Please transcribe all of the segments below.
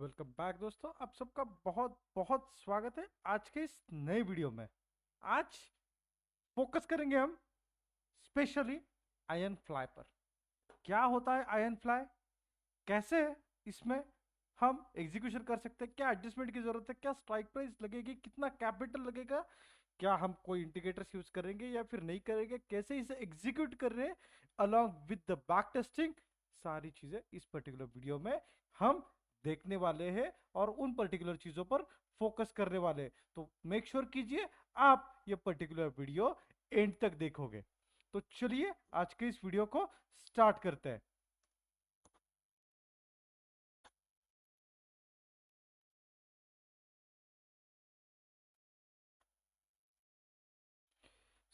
Welcome back दोस्तों, आप सबका बहुत बहुत स्वागत है आज के इस नए वीडियो में। आज फोकस करेंगे हम स्पेशली आयरन फ्लाई पर। क्या होता है आयरन फ्लाई, कैसे इसमें हम एग्जीक्यूशन कर सकते हैं, क्या एडजस्टमेंट की जरूरत है, क्या स्ट्राइक प्राइस लगेगी, कितना कैपिटल लगेगा, क्या हम कोई इंडिकेटर्स यूज करेंगे या फिर नहीं करेंगे, कैसे इसे एग्जीक्यूट कर रहे हैं along with the back testing, सारी चीजें इस पर्टिकुलर वीडियो में हम देखने वाले हैं और उन पर्टिकुलर चीजों पर फोकस करने वाले हैं। तो मेक श्योर कीजिए आप ये पर्टिकुलर वीडियो एंड तक देखोगे। तो चलिए आज के इस वीडियो को स्टार्ट करते हैं।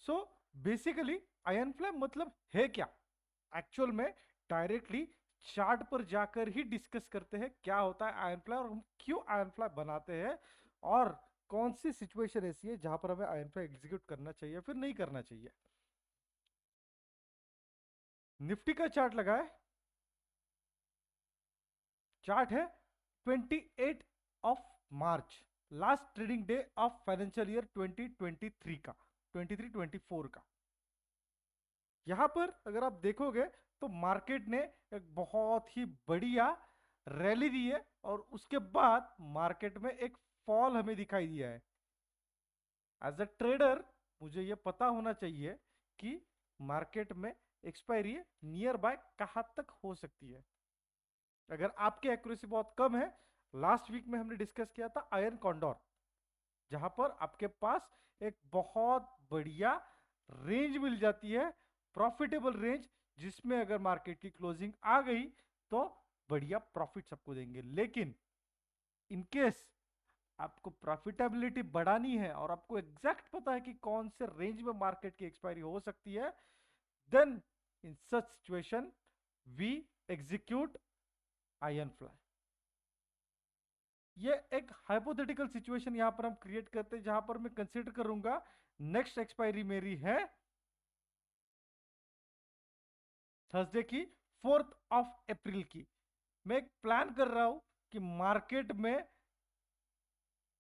सो बेसिकली आयरन फ्लाई मतलब है क्या एक्चुअल में, डायरेक्टली चार्ट पर जाकर ही डिस्कस करते हैं क्या होता है आयरन फ्लाई और हम क्यों आयरन फ्लाई बनाते हैं और कौन सी सिचुएशन ऐसी है जहां पर हमें आयरन फ्लाई एग्जीक्यूट करना चाहिए फिर नहीं करना चाहिए। निफ्टी का चार्ट लगा है, चार्ट है 28 of March, last trading day of financial year 2023 का, 23-24 का। यहां पर अगर आप देखोगे तो मार्केट ने एक बहुत ही बढ़िया रैली दी है और उसके बाद मार्केट में एक फॉल हमें दिखाई दिया है। एज अ ट्रेडर मुझे यह पता होना चाहिए कि मार्केट में एक्सपायरी नियर बाय कहां तक हो सकती है। अगर आपकी एक्यूरेसी बहुत कम है, लास्ट वीक में हमने डिस्कस किया था आयरन कॉन्डोर, जहां पर आपके पास एक बहुत बढ़िया रेंज मिल जाती है, प्रॉफिटेबल रेंज, जिसमें अगर मार्केट की क्लोजिंग आ गई तो बढ़िया प्रॉफिट सबको देंगे। लेकिन इनकेस आपको प्रॉफिटेबिलिटी बढ़ानी है और आपको एग्जैक्ट पता है कि कौन से रेंज में मार्केट की एक्सपायरी हो सकती है, then in such situation we execute iron fly. ये एक हाइपोथेटिकल सिचुएशन यहां पर हम क्रिएट करते हैं जहां पर मैं कंसीडर करूंगा नेक्स्ट एक्सपायरी मेरी है थर्सडे की 4 अप्रैल की। मैं एक प्लान कर रहा हूं कि मार्केट में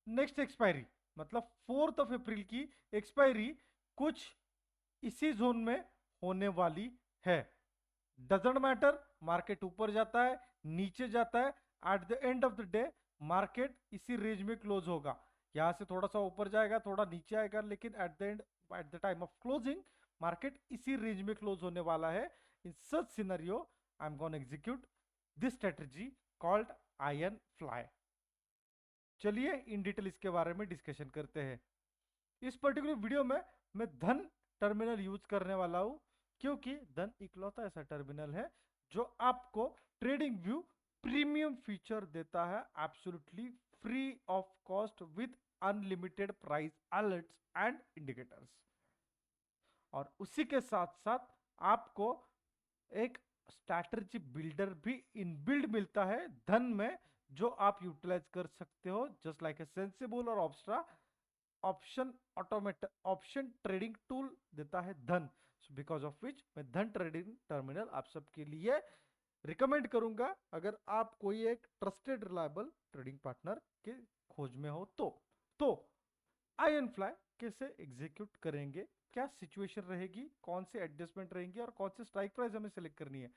नेक्स्ट एक्सपायरी मतलब 4 अप्रैल की एक्सपायरी कुछ इसी जोन में होने वाली है। डजेंट मैटर मार्केट ऊपर जाता है नीचे जाता है, eight the end of the day market इसी रेंज में क्लोज होगा। यहां से थोड़ा सा ऊपर जाएगा, थोड़ा नीचे आएगा, लेकिन at the end, at the time of closing market इसी रेंज में क्लोज होने वाला है। In such scenario I am gonna execute this strategy called iron fly. चलिए इन डिटेल इसके बारे में डिस्कशन करते हैं। इस पर्टिकुलर वीडियो में मैं धन टर्मिनल यूज करने वाला हूं, क्योंकि धन इकलौता ऐसा टर्मिनल है जो आपको ट्रेडिंग व्यू प्रीमियम फीचर देता है, absolutely free of cost with unlimited price alerts and indicators. और उसी के साथ साथ आपको एक स्ट्रैटेजी बिल्डर भी इनबिल्ड मिलता है धन में, जो आप यूटिलाइज कर सकते हो जस्ट लाइक ए सेंसिबल और ऑब्स्ट्रा option automate option trading tool देता है धन। बिकॉज ऑफ विच मैं धन ट्रेडिंग टर्मिनल आप सबके लिए रिकमेंड करूंगा अगर आप कोई एक ट्रस्टेड रिलायबल ट्रेडिंग पार्टनर के खोज में हो तो आयरन फ्लाई कैसे एग्जीक्यूट करेंगे, क्या सिचुएशन रहेगी, कौन से एडजस्टमेंट रहेंगे और कौन से स्ट्राइक प्राइस हमें सेलेक्ट करनी है।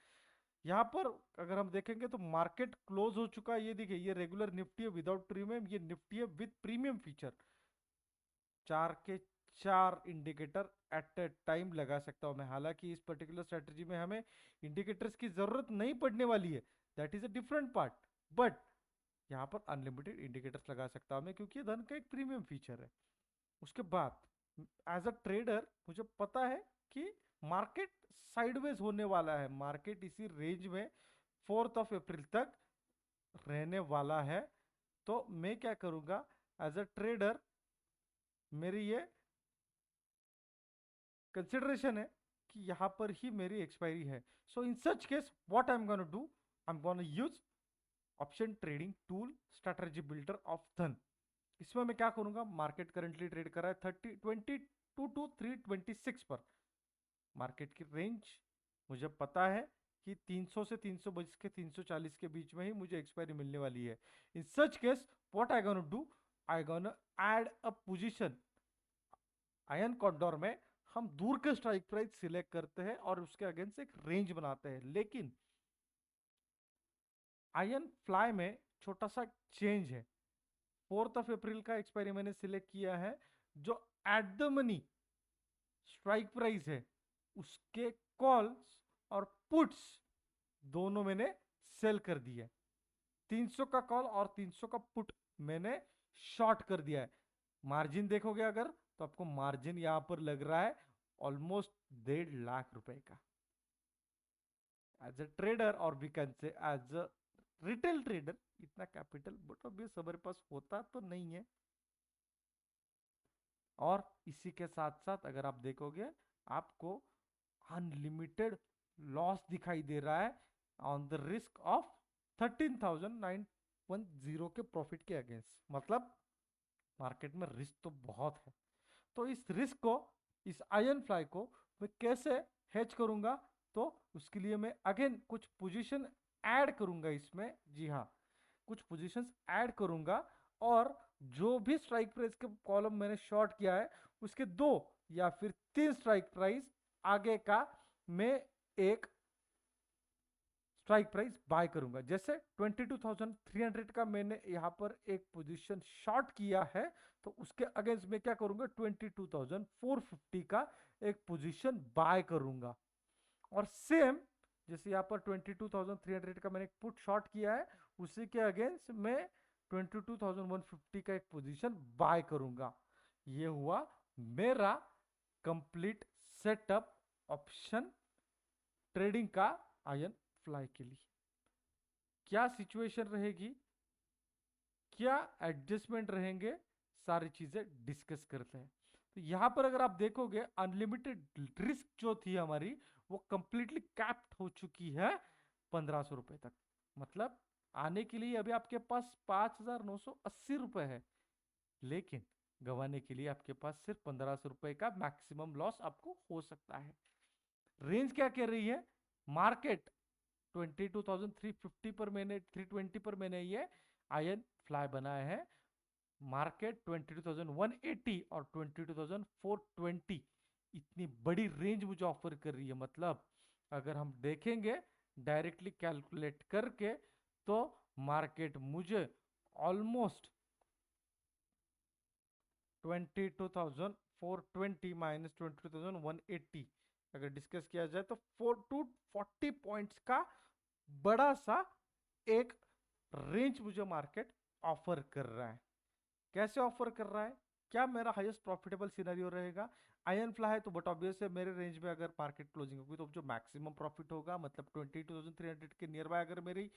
यहां पर अगर हम देखेंगे तो मार्केट क्लोज हो चुका है, ये देखिए ये रेगुलर निफ्टी है विदाउट प्रीमियम, ये निफ्टी है विद प्रीमियम फीचर। चार के चार इंडिकेटर एट ए टाइम लगा सकता हूं मैं, हालांकि इस पर्टिकुलर स्ट्रेटजी में हमें इंडिकेटर्स की जरूरत नहीं पड़ने वाली है, that is a different part. But यहां पर अनलिमिटेड इंडिकेटर्स लगा सकता हूं मैं, क्योंकि ये धन का एक प्रीमियम फीचर है। उसके बाद एज अ ट्रेडर मुझे पता है कि मार्केट साइडवेज होने वाला है, मार्केट इसी रेंज में 4 अप्रैल तक रहने वाला है। तो मैं क्या करूंगा एज अ ट्रेडर, मेरी ये कंसिडरेशन है कि यहां पर ही मेरी एक्सपायरी है। So in such case what I am gonna do, I am gonna use option trading tool strategy builder of Dhan. इसमें मैं क्या करूंगा, मार्केट करंटली ट्रेड कर रहा है 3022 to 326 पर। मार्केट की रेंज मुझे पता है कि 300 से 320 के 340 के बीच में ही मुझे एक्सपायरी मिलने वाली है। In such case what I gonna do, I gonna add a position. Iron corridor में हम दूर के स्ट्राइक प्राइस सिलेक्ट करते हैं और उसके अगेंस्ट एक रेंज बनाते हैं, लेकिन आयन फ्लाई में छोटा सा चेंज है। 4 अप्रैल का एक्सपायरी मैंने सिलेक्ट किया है, जो at the money strike price है उसके कॉल्स और पुट्स दोनों मैंने सेल कर दिया है। 300 का कॉल और 300 का पुट मैंने शॉर्ट कर दिया है। मार्जिन देखोगे अगर तो आपको मार्जिन यहां पर लग रहा है ऑलमोस्ट 1.5 लाख रुपए का। एज अ ट्रेडर और we can say as a retail trader इतना कैपिटल बट ऑब्वियस हमारे पास होता तो नहीं है। और इसी के साथ साथ अगर आप देखोगे आपको अनलिमिटेड लॉस दिखाई दे रहा है ऑन द रिस्क ऑफ 13,910 के प्रॉफिट के अगेंस्ट। मतलब मार्केट में रिस्क तो बहुत है। तो इस रिस्क को, इस आयन फ्लाई को मैं कैसे हेज करूंगा, तो उसके लिए मैं अगेन कुछ पोजीशन ऐड करूंगा इसमें। जी हाँ, कुछ पोजीशंस ऐड करूंगा और जो भी स्ट्राइक प्राइस के कॉलम मैंने शॉर्ट किया है उसके 2 या फिर 3 स्ट्राइक प्राइस आगे का मैं एक स्ट्राइक प्राइस बाय करूंगा। जैसे 22,300 का मैंने यहां पर एक पोजीशन शॉर्ट किया है, तो उसके अगेंस्ट में क्या करूंगा 22,450 का एक पोजीशन बाय करूंगा। और सेम जैसे यहां पर 22,300 का मैंने पुट शॉर्ट किया है, उसी के अगेंस्ट में 22,150 का एक पोजीशन बाय करूंगा। ये हुआ मेरा कंप्लीट सेटअप ऑप्शन ट्रेडिंग का आयन फ्लाई के लिए। क्या सिचुएशन रहेगी, क्या एडजस्टमेंट रहेंगे, सारी चीजें डिस्कस करते हैं। तो यहां पर अगर आप देखोगे अनलिमिटेड रिस्क जो थी हमारी वो कंप्लीटली कैप्ड हो चुकी है 1500 रुपए तक। मतलब आने के लिए अभी आपके पास 5,980 रुपए है, लेकिन गंवाने के लिए आपके पास सिर्फ 1500 रुपए का मैक्सिमम लॉस आपको हो सकता है। रेंज क्या कह रही है, मार्केट 22,350 पर मैंने 320 पर मैंने ये आयन फ्लाई बनाया है। मार्केट 22,180 और 22,420 इतनी बड़ी रेंज मुझे ऑफर कर रही है। मतलब अगर हम देखेंगे डायरेक्टली कैलकुलेट करके तो मार्केट मुझे ऑलमोस्ट 22,420 माइनस 22,180 अगर डिस्कस किया जाए तो 440 पॉइंट्स का बड़ा सा एक रेंज मुझे मार्केट ऑफर कर रहा है। कैसे ऑफर कर रहा है, क्या मेरा हाईएस्ट प्रॉफिटेबल सिनेरियो रहेगा। आयन फ्लाई है तो बट ऑब्वियस है मेरे रेंज में अगर मार्केट क्लोजिंग होगी तो जो मैक्सिमम प्रॉफिट होगा, मतलब 22,300 के नियर बाय अगर मेरी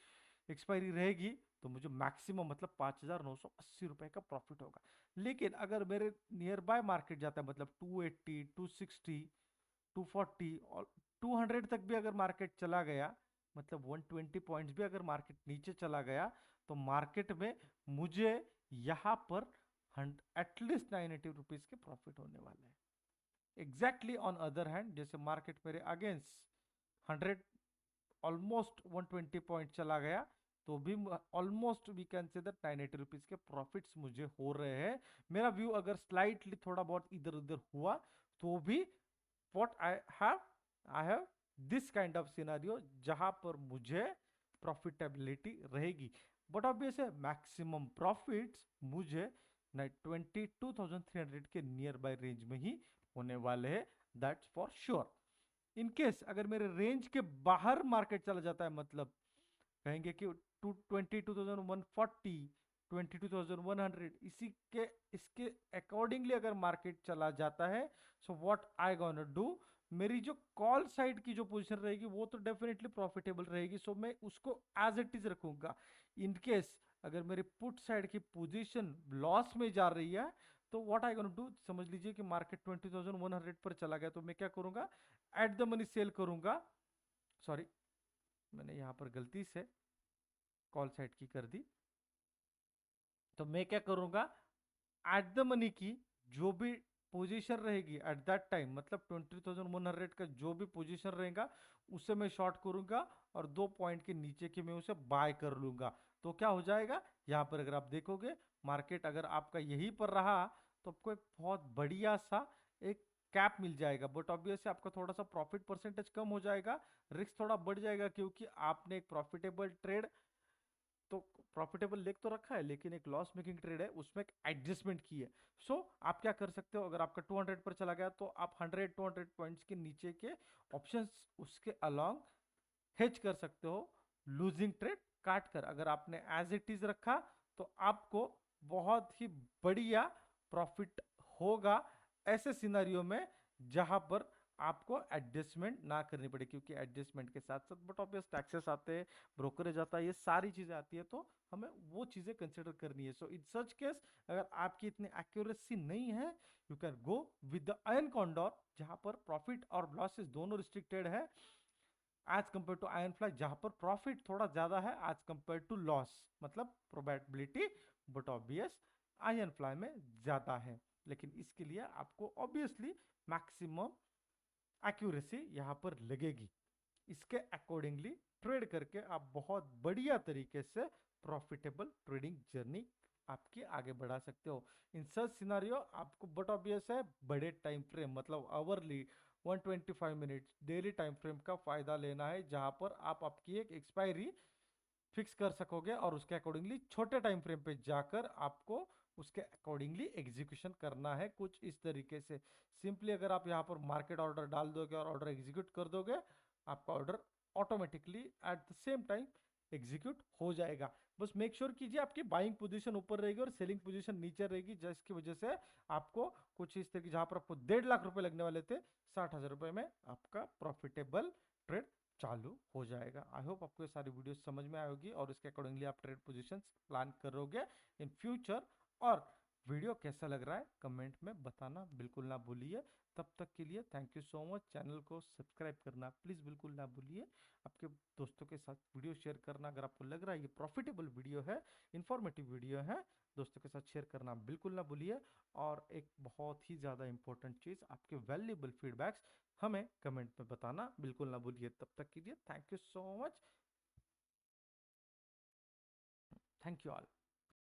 एक्सपायरी रहेगी तो मुझे मैक्सिमम मतलब 5,980 रुपए का प्रॉफिट होगा। लेकिन अगर मेरे नियर बाय मार्केट जाता है मतलब 280, 260, 240 और 200 तक भी अगर मार्केट चला गया, मतलब 120 पॉइंट्स भी अगर मार्केट नीचे चला गया, तो मार्केट में मुझे यहां पर एटलीस्ट 980 रुपीज के प्रॉफिट होने वाले हैं। एग्जैक्टली ऑन अदर हैंड जैसे मार्केट मेरे अगेंस्ट 100 ऑलमोस्ट 120 पॉइंट चला गया तो भी almost we can say that 980 rupees के प्रॉफिट्स मुझे हो रहे हैं। मेरा व्यू अगर स्लाइटली थोड़ा बहुत इधर उधर हुआ तो भी what I have this kind of scenario जहां पर मुझे प्रॉफिटेबिलिटी रहेगी। बट ऑब्वियस है मैक्सिमम प्रॉफिट्स मुझे 22,300 के नियर बाय रेंज में ही होने वाले हैं, that's for sure. In case अगर मेरे रेंज के बाहर मार्केट चला जाता है, मतलब कहेंगे कि 22,140, 22,100 इसी के इसके अकॉर्डिंगली अगर मार्केट चला जाता है, so what I gonna do, मेरी जो कॉल साइड की जो पोजीशन रहेगी वो तो डेफिनेटली प्रॉफिटेबल रहेगी, सो मैं उसको एज इट इज रखूंगा। इन केस अगर मेरी पुट साइड की पोजीशन लॉस में जा रही है तो व्हाट आई गोना डू, समझ लीजिए कि मार्केट 20,100 पर चला गया तो मैं क्या करूंगा, एट द मनी सेल करूंगा। सॉरी, मैंने यहां पर गलती से कॉल साइड की कर दी। तो मैं क्या करूंगा, एट द मनी की जो भी पोजीशन रहेगी एट दैट टाइम, मतलब 20,100 का जो भी पोजीशन रहेगा उसे मैं शॉर्ट करूंगा और 2 पॉइंट के नीचे के मैं उसे बाय कर लूंगा। तो क्या हो जाएगा, यहाँ पर अगर आप देखोगे मार्केट अगर आपका यहीं पर रहा तो आपको एक बहुत बढ़िया सा एक कैप मिल जाएगा, बट ऑब्वियसली आपका थोड़ा सा प्रॉफिट परसेंटेज कम हो जाएगा, रिस्क थोड़ा बढ़ जाएगा, क्योंकि आपने एक प्रॉफिटेबल ट्रेड तो प्रॉफिटेबल लेग तो रखा है लेकिन एक लॉस मेकिंग ट्रेड है, उसमें एक एडजस्टमेंट की है। सो आप क्या कर सकते हो, अगर आपका 200 पर चला गया तो आप 100-200 पॉइंट्स के नीचे के ऑप्शंस उसके अलोंग हेज कर सकते हो, लूजिंग ट्रेड काट कर। अगर आपने एज इट इज रखा तो आपको बहुत ही बढ़िया प्रॉफिट होगा ऐसे सिनारियो में जहां पर आपको एडजस्टमेंट ना करनी पड़े, क्योंकि एडजस्टमेंट के साथ साथ बट ऑब्वियस टैक्सेस आते हैं, ब्रोकरेज आता है, ये सारी चीजें आती है, तो हमें वो चीजें कंसिडर करनी है। सो इन सच केस अगर आपकी इतनी एक्यूरेसी नहीं है, you can go with the iron condor, जहां पर प्रॉफिट और लॉसेस दोनों रिस्ट्रिक्टेड है as compare to iron fly, जहां पर प्रॉफिट थोड़ा ज्यादा है एज कंपेयर टू लॉस, मतलब probability but obvious iron fly में ज्यादा है। लेकिन इसके लिए आपको ऑब्वियसली मैक्सिमम एक्यूरेसी यहां पर लगेगी, इसके अकॉर्डिंगली ट्रेड करके आप बहुत बढ़िया तरीके से प्रॉफिटेबल ट्रेडिंग जर्नी आपकी आगे बढ़ा सकते हो। इन सच सिनारियो आपको बट ऑब्वियस है बड़े टाइम फ्रेम, मतलब hourly 125 minute daily time frame का फायदा लेना है, जहां पर आप आपकी एक एक्सपायरी फिक्स कर सकोगे और उसके अकॉर्डिंगली छोटे टाइम फ्रेम पे जाकर आपको उसके अकॉर्डिंगली एग्जीक्यूशन करना है, कुछ इस तरीके से। सिंपली अगर आप यहाँ पर मार्केट ऑर्डर डाल दोगे और ऑर्डर एग्जीक्यूट कर दोगे, आपका order automatically at the same time execute हो जाएगा। बस मेक श्योर कीजिए आपकी बाइंग पोजीशन ऊपर रहेगी और सेलिंग पोजीशन नीचे रहेगी, जिसकी वजह से आपको कुछ इस तरीके, जहां पर आपको 1.5 लाख रुपए लगने वाले थे, 60,000 रुपए में आपका प्रॉफिटेबल ट्रेड चालू हो जाएगा। आई होप आपको ये सारी वीडियो समझ में आएगी और इसके अकॉर्डिंगली आप ट्रेड पोजीशंस प्लान करोगे इन फ्यूचर। और वीडियो कैसा लग रहा है कमेंट में बताना बिल्कुल ना भूलिए। तब तक के लिए thank you so much. Channel को सब्सक्राइब करना प्लीज बिल्कुल ना भूलिए, आपके दोस्तों के साथ वीडियो शेयर करना, अगर आपको लग रहा है ये प्रॉफिटेबल वीडियो है, इंफॉर्मेटिव वीडियो है, दोस्तों के साथ शेयर करना बिल्कुल ना भूलिए। और एक बहुत ही ज़्यादा इंपॉर्टेंट चीज़, आपके वैल्यूएबल फीडबैक्स हमें कमेंट में बताना बिल्कुल ना भूलिए। तब तक के लिए thank you so much, thank you all.